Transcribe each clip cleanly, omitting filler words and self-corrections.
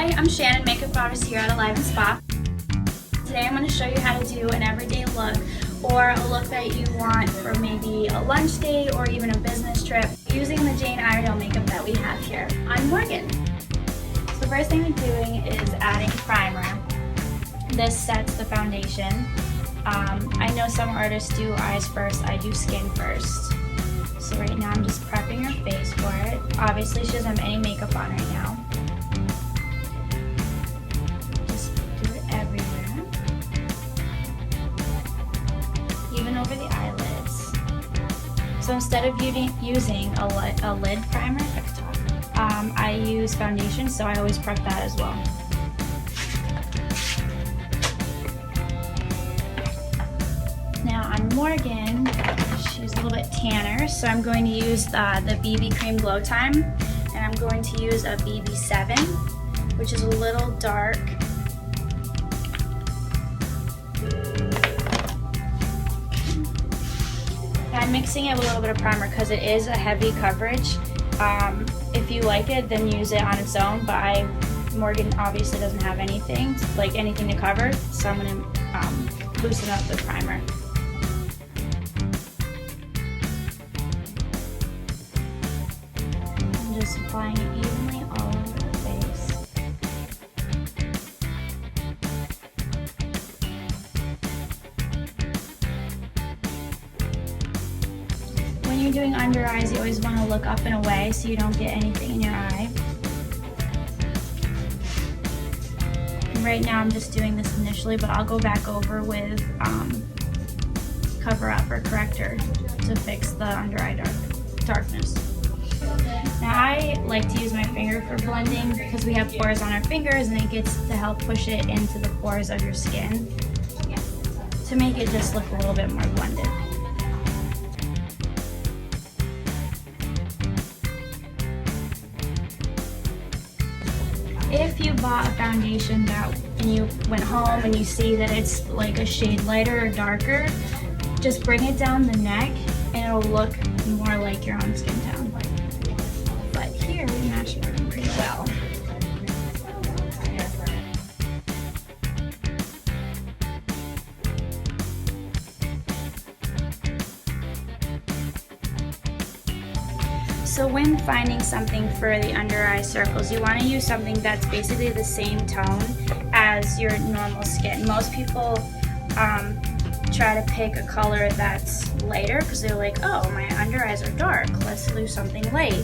Hi, I'm Shannon, makeup artist here at Elliven Spa. Today I'm going to show you how to do an everyday look or a look that you want for maybe a lunch date or even a business trip using the Jane Iredale makeup that we have here. I'm Morgan. So the first thing we're doing is adding primer. This sets the foundation. I know some artists do eyes first, I do skin first. So right now I'm just prepping her face for it. Obviously she doesn't have any makeup on right now. Just do it everywhere. Even over the eyelids. So instead of using a lid primer, I use foundation, so I always prep that as well. Now on Morgan, she's a little bit tanner, so I'm going to use the BB Cream Glow Time, and I'm going to use a BB7, which is a little dark. I'm mixing it with a little bit of primer because it is a heavy coverage. If you like it, then use it on its own, but Morgan obviously doesn't have anything to cover, so I'm going to loosen up the primer. I'm just applying it evenly all over the face. When you're doing under eyes, you always want to look up and away so you don't get anything in your eye. And right now I'm just doing this initially, but I'll go back over with cover up or corrector to fix the under eye darkness. Now I like to use my finger for blending because we have pores on our fingers and it gets to help push it into the pores of your skin to make it just look a little bit more blended. If you bought a foundation and you went home and you see that it's like a shade lighter or darker, just bring it down the neck and it'll look more like your own skin tone. But here we match it pretty well. So when finding something for the under eye circles, you want to use something that's basically the same tone as your normal skin. Most people try to pick a color that's lighter because they're like, oh, my under eyes are dark, let's do something light.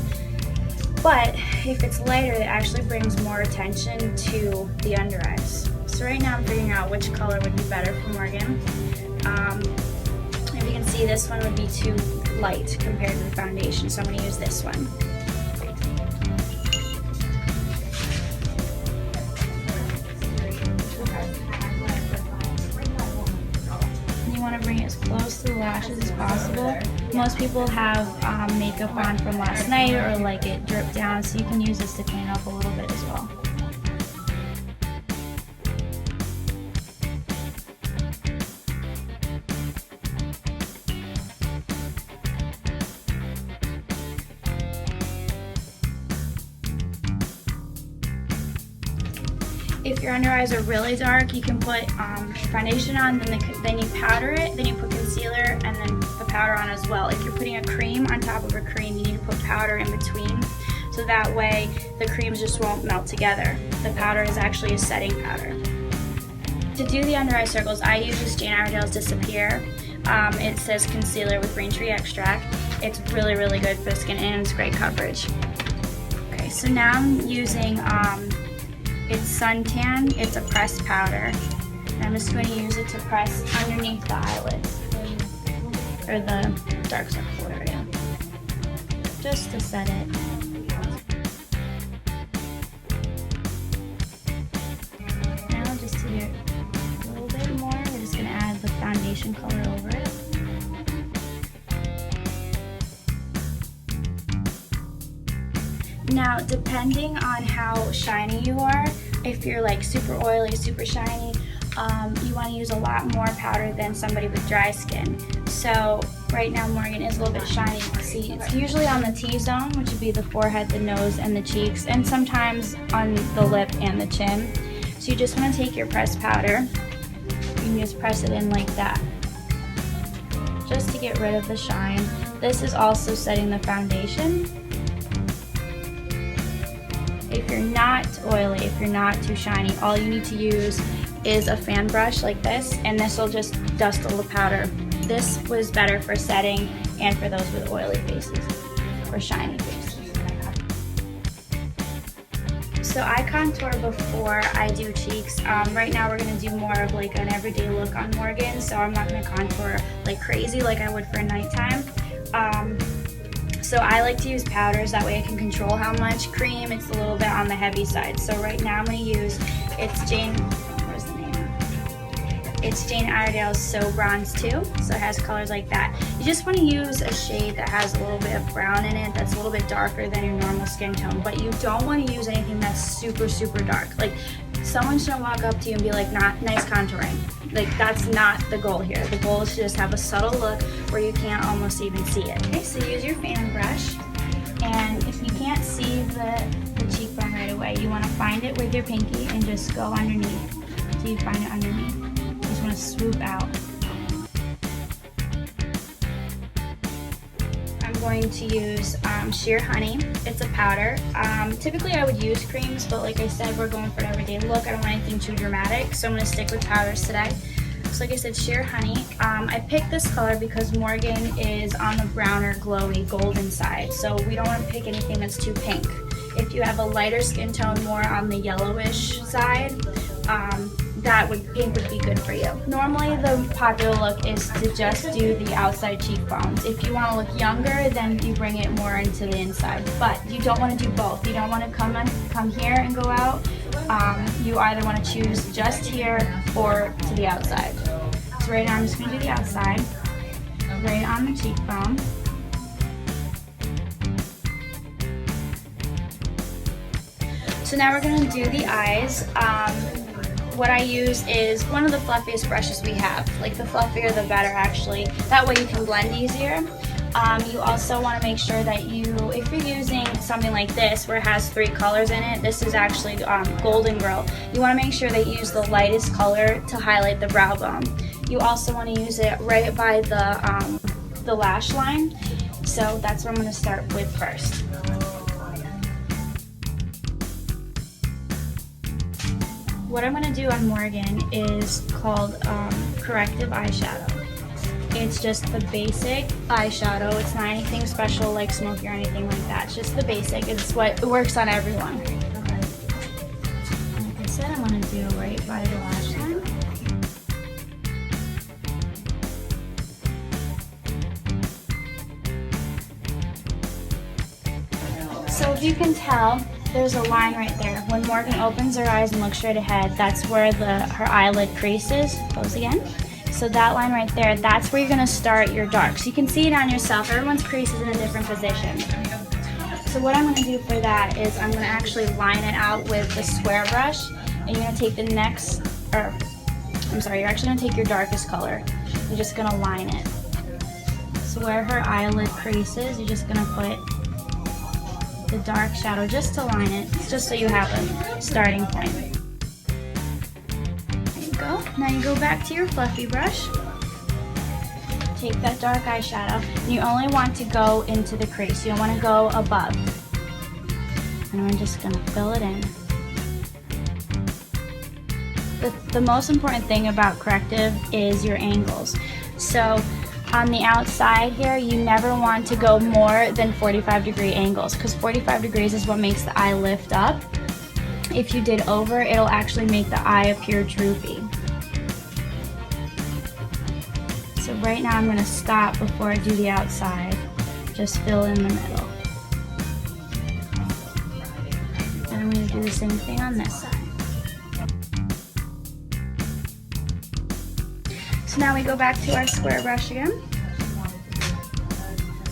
But if it's lighter, it actually brings more attention to the under eyes. So right now I'm figuring out which color would be better for Morgan. If you can see, this one would be too light compared to the foundation, so I'm going to use this one. And you want to bring it as close to the lashes as possible. Most people have makeup on from last night or like it dripped down, so you can use this to clean up a little bit as well. If your under eyes are really dark, you can put foundation on, then you powder it, then you put concealer, and then the powder on as well. If you're putting a cream on top of a cream, you need to put powder in between, so that way the creams just won't melt together. The powder is actually a setting powder. To do the under eye circles, I use this Jane Iredale's Disappear. It says concealer with green tea extract. It's really, really good for the skin and it's great coverage. Okay, so now I'm using it's suntan. It's a pressed powder. And I'm just going to use it to press underneath the eyelids, or the dark circle area, just to set it. Now just to do it a little bit more, we're just going to add the foundation color over it. Now, depending on how shiny you are, if you're like super oily, super shiny, you want to use a lot more powder than somebody with dry skin. So Right now Morgan is a little bit shiny. See, it's usually on the T-zone, which would be the forehead, the nose, and the cheeks, and sometimes on the lip and the chin. So you just want to take your pressed powder, you can just press it in like that, just to get rid of the shine. This is also setting the foundation. If you're not oily, if you're not too shiny, all you need to use is a fan brush like this, and this will just dust all the powder. This was better for setting and for those with oily faces or shiny faces. So I contour before I do cheeks. Right now we're going to do more of like an everyday look on Morgan, so I'm not going to contour like crazy like I would for nighttime. So I like to use powders, that way I can control how much cream. It's a little bit on the heavy side. So right now I'm going to use, it's Jane Iredale's So Bronze 2, so it has colors like that. You just want to use a shade that has a little bit of brown in it, that's a little bit darker than your normal skin tone, but you don't want to use anything that's super, super dark. Like, someone shouldn't walk up to you and be like, nice contouring. Like, that's not the goal here. The goal is to just have a subtle look where you can't almost even see it. Okay, so use your fan brush, and if you can't see the cheekbone right away, you want to find it with your pinky and just go underneath. So you find it underneath. Just want to swoop out. I'm going to use Sheer Honey. It's a powder. Typically I would use creams, but like I said, we're going for an everyday look. I don't want anything too dramatic, so I'm going to stick with powders today. So like I said, Sheer Honey. I picked this color because Morgan is on the browner, glowy, golden side, so we don't want to pick anything that's too pink. If you have a lighter skin tone, more on the yellowish side, pink would be good for you. Normally the popular look is to just do the outside cheekbones. If you want to look younger, then you bring it more into the inside. But you don't want to do both. You don't want to come here and go out. You either want to choose just here or to the outside. So right now I'm just going to do the outside, right on the cheekbone. So now we're going to do the eyes. What I use is one of the fluffiest brushes we have. Like, the fluffier the better, actually. That way you can blend easier. You also want to make sure that if you're using something like this where it has 3 colors in it, this is actually Golden Girl. You want to make sure that you use the lightest color to highlight the brow bone. You also want to use it right by the lash line. So that's what I'm going to start with first. What I'm going to do on Morgan is called corrective eyeshadow. It's just the basic eyeshadow. It's not anything special like smoky or anything like that. It's just the basic. It's what works on everyone. Like I said, I'm going to do right by the lash line. So if you can tell, there's a line right there. When Morgan opens her eyes and looks straight ahead, that's where her eyelid crease is. Close again. So that line right there, that's where you're going to start your dark. So you can see it on yourself. Everyone's crease is in a different position. So what I'm going to do for that is I'm going to actually line it out with the square brush. And you're going to take the next, you're actually going to take your darkest color. You're just going to line it. So where her eyelid crease is, you're just going to put the dark shadow just to line it, just so you have a starting point. There you go. Now you go back to your fluffy brush, take that dark eyeshadow, and you only want to go into the crease. You don't want to go above. And we're just going to fill it in. The most important thing about corrective is your angles. So on the outside here, you never want to go more than 45-degree angles, because 45 degrees is what makes the eye lift up. If you did over, it'll actually make the eye appear droopy. So right now I'm going to stop before I do the outside. Just fill in the middle. And I'm going to do the same thing on this side. So now we go back to our square brush again.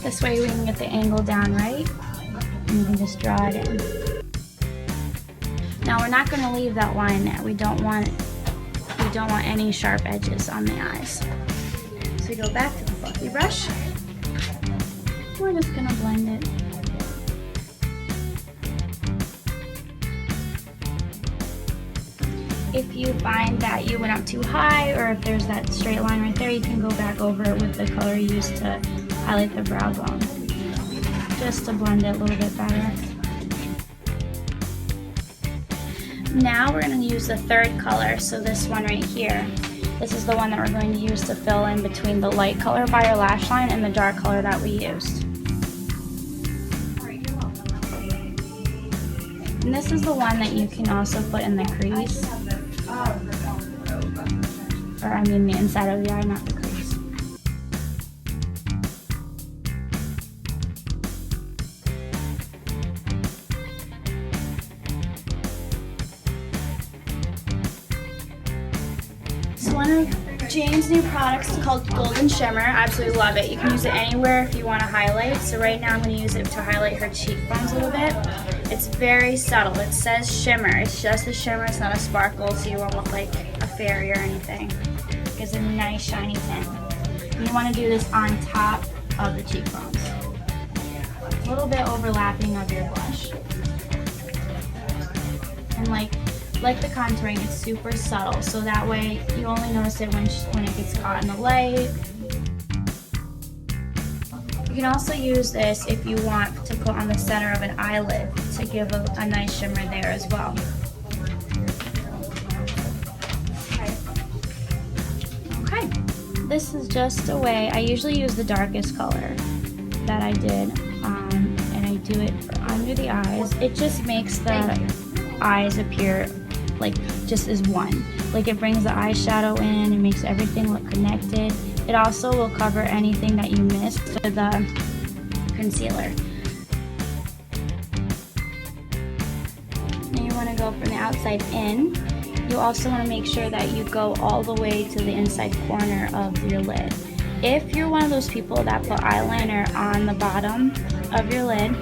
This way we can get the angle down right, and you can just draw it in. Now we're not going to leave that line there. We don't want any sharp edges on the eyes. So we go back to the fluffy brush. We're just gonna blend it. If you find that you went up too high, or if there's that straight line right there, you can go back over it with the color you used to highlight the brow bone, just to blend it a little bit better. Now we're going to use the third color, so this one right here. This is the one that we're going to use to fill in between the light color by our lash line and the dark color that we used. And this is the one that you can also put in the crease. Or I mean the inside of the eye, not the crease. So one of Jane's new products is called Golden Shimmer. I absolutely love it. You can use it anywhere if you want to highlight. So right now I'm going to use it to highlight her cheekbones a little bit. It's very subtle. It says shimmer. It's just a shimmer. It's not a sparkle, so you won't look like a fairy or anything. It gives a nice shiny tint. You want to do this on top of the cheekbones. A little bit overlapping of your blush. And like the contouring, it's super subtle, so that way you only notice it when it gets caught in the light. You can also use this if you want to put on the center of an eyelid to give a nice shimmer there as well. Okay, this is just a way, I usually use the darkest color that I did, and I do it under the eyes. It just makes the eyes appear like just as one. Like it brings the eyeshadow in, it makes everything look connected. It also will cover anything that you missed with the concealer. Now you want to go from the outside in. You also want to make sure that you go all the way to the inside corner of your lid. If you're one of those people that put eyeliner on the bottom of your lid,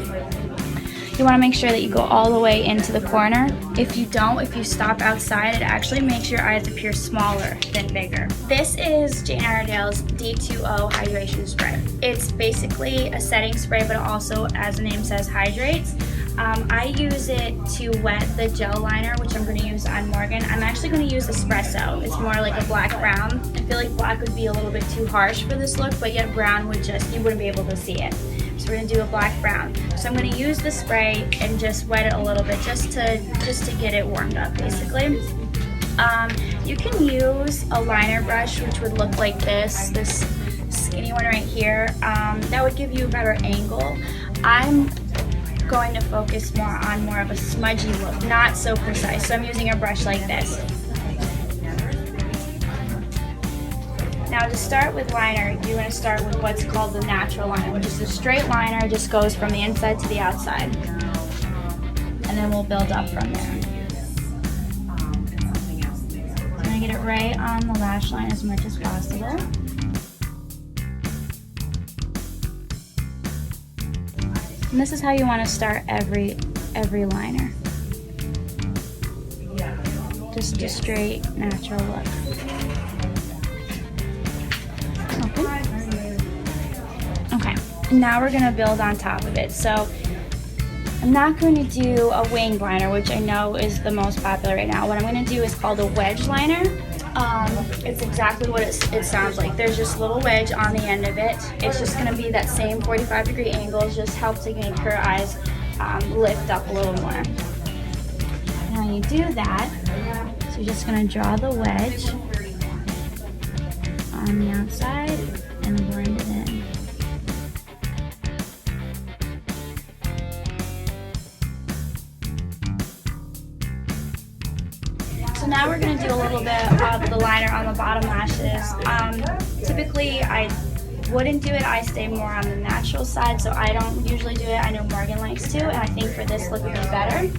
you want to make sure that you go all the way into the corner. If you don't, if you stop outside, it actually makes your eyes appear smaller than bigger. This is Jane Iredale's D2O Hydration Spray. It's basically a setting spray, but it also, as the name says, hydrates. I use it to wet the gel liner, which I'm going to use on Morgan. I'm actually going to use espresso. It's more like a black brown. I feel like black would be a little bit too harsh for this look, but yet brown would just, you wouldn't be able to see it. So we're going to do a black brown. So I'm going to use the spray and just wet it a little bit just to get it warmed up, basically. You can use a liner brush, which would look like this skinny one right here. That would give you a better angle. I'm going to focus more on more of a smudgy look, not so precise. So I'm using a brush like this. Now to start with liner, you want to start with what's called the natural liner, which is a straight liner, just goes from the inside to the outside. And then we'll build up from there. I'm going to get it right on the lash line as much as possible. And this is how you want to start every liner. Just a straight, natural look. Okay, now we're going to build on top of it. So I'm not going to do a winged liner, which I know is the most popular right now. What I'm going to do is called a wedge liner. It's exactly what it sounds like. There's just a little wedge on the end of it. It's just going to be that same 45-degree angle, just helps to make her eyes lift up a little more. Now you do that, so you're just going to draw the wedge on the outside and blend it in. So now we're going to do a little bit of the liner on the bottom lashes. Typically I wouldn't do it. I stay more on the natural side, so I don't usually do it. I know Morgan likes to, and I think for this look would be better.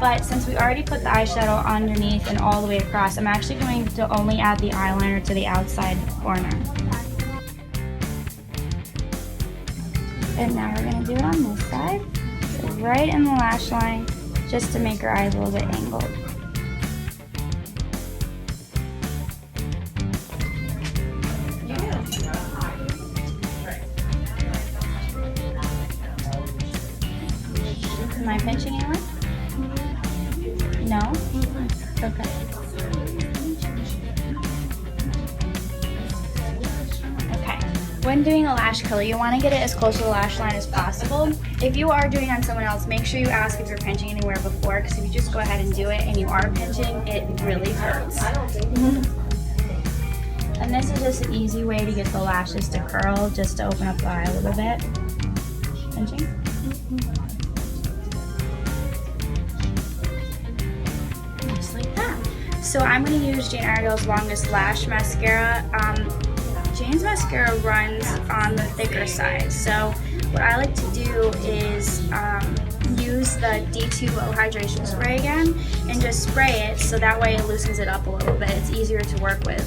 But since we already put the eyeshadow underneath and all the way across, I'm actually going to only add the eyeliner to the outside corner. And now we're going to do it on this side, so right in the lash line, just to make her eyes a little bit angled. Am I pinching anyone? No? Okay. Okay. When doing a lash color, you want to get it as close to the lash line as possible. If you are doing it on someone else, make sure you ask if you're pinching anywhere before, because if you just go ahead and do it and you are pinching, it really hurts. And this is just an easy way to get the lashes to curl, just to open up the eye a little bit. Pinching. Just like that. So I'm going to use Jane Iredale's Longest Lash Mascara. Jane's mascara runs on the thicker side. So what I like to do is use the D2O hydration spray again and just spray it so that way it loosens it up a little bit. It's easier to work with.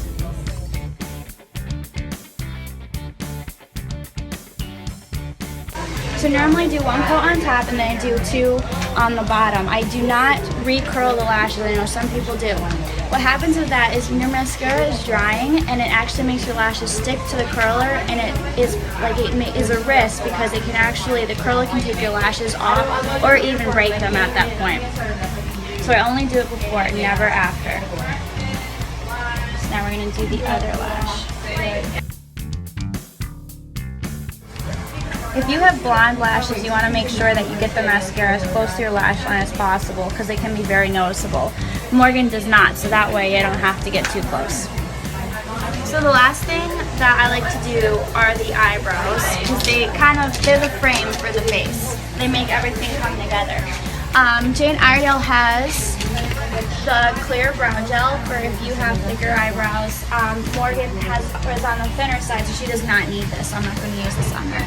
So normally I do one coat on top and then I do two on the bottom. I do not recurl the lashes. I know some people do. What happens with that is when your mascara is drying and it actually makes your lashes stick to the curler, and it is a risk because it can actually, the curler can take your lashes off or even break them at that point. So I only do it before, never after. So now we're going to do the other lash. If you have blonde lashes, you want to make sure that you get the mascara as close to your lash line as possible because they can be very noticeable. Morgan does not, so that way you don't have to get too close. So the last thing that I like to do are the eyebrows, because they're the frame for the face. They make everything come together. Jane Iredale has the clear brow gel for if you have thicker eyebrows. Morgan is on the thinner side, so she does not need this. So I'm not going to use this on her.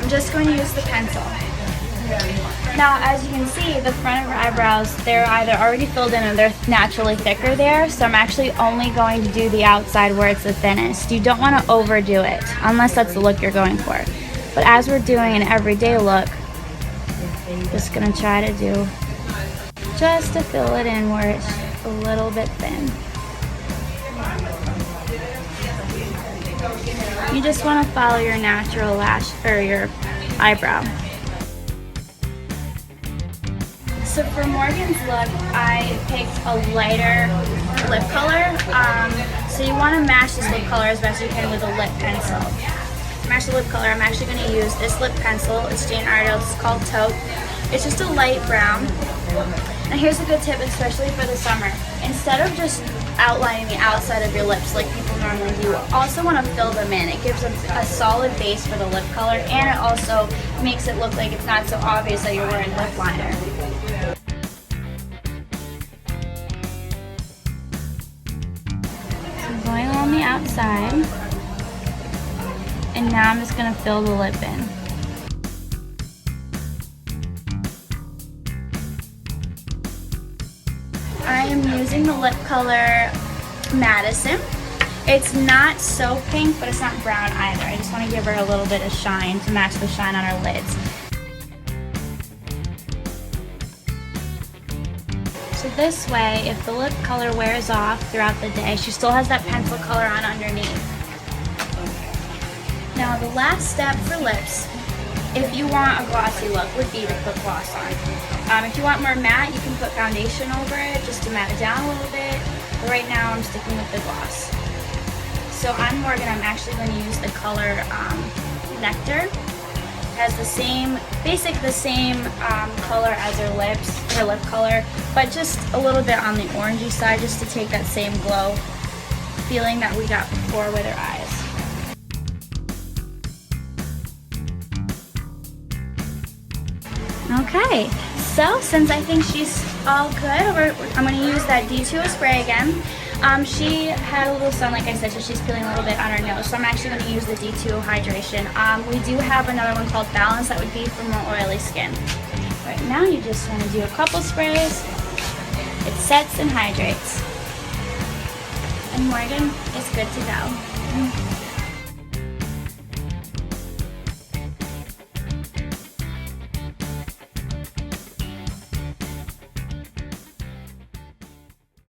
I'm just going to use the pencil. Now, as you can see, the front of her eyebrows, they're either already filled in or they're naturally thicker there, so I'm actually only going to do the outside where it's the thinnest. You don't want to overdo it, unless that's the look you're going for. But as we're doing an everyday look, I'm just going to try to do just to fill it in where it's a little bit thin. You just want to follow your natural lash or your eyebrow. So for Morgan's look, I picked a lighter lip color. So you want to match this lip color as best you can with a lip pencil. To match the lip color, I'm actually going to use this lip pencil. It's Jane Iredale. It's called Taupe. It's just a light brown. And here's a good tip, especially for the summer. Instead of just outlining the outside of your lips like people normally do, you also want to fill them in. It gives a solid base for the lip color, and it also makes it look like it's not so obvious that you're wearing lip liner. So I'm going along the outside, and now I'm just going to fill the lip in. I am using the lip color Madison. It's not so pink, but it's not brown either. I just want to give her a little bit of shine to match the shine on her lids. So this way, if the lip color wears off throughout the day, she still has that pencil color on underneath. Now the last step for lips, if you want a glossy look, would be to put gloss on. If you want more matte, you can put foundation over it just to matte it down a little bit. But right now I'm sticking with the gloss. So on Morgan, I'm actually going to use the color Nectar. It has the same color as her lips, her lip color, but just a little bit on the orangey side, just to take that same glow feeling that we got before with her eyes. Okay, so since I think she's all good, I'm going to use that D2O spray again. She had a little sun, like I said, so she's peeling a little bit on her nose, so I'm actually going to use the D2O hydration. We do have another one called Balance that would be for more oily skin. Right now you just want to do a couple sprays. It sets and hydrates. And Morgan is good to go.